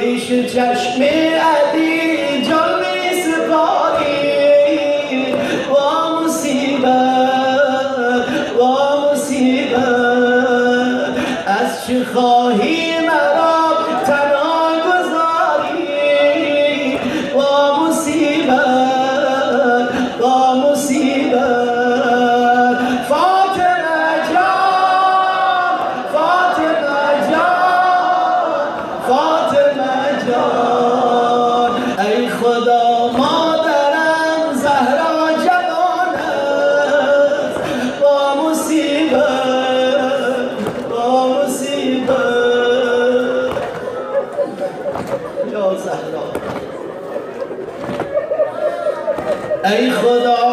پیش چشم علی جان می سپاری وا مصیبت وا مصیبت از چه خواهی مرا تنها گذاری وا مصیبت وا مصیبت ای خدا مادرم زهرا جوان است با مصیبت با مصیبت یا زهرا ای خدا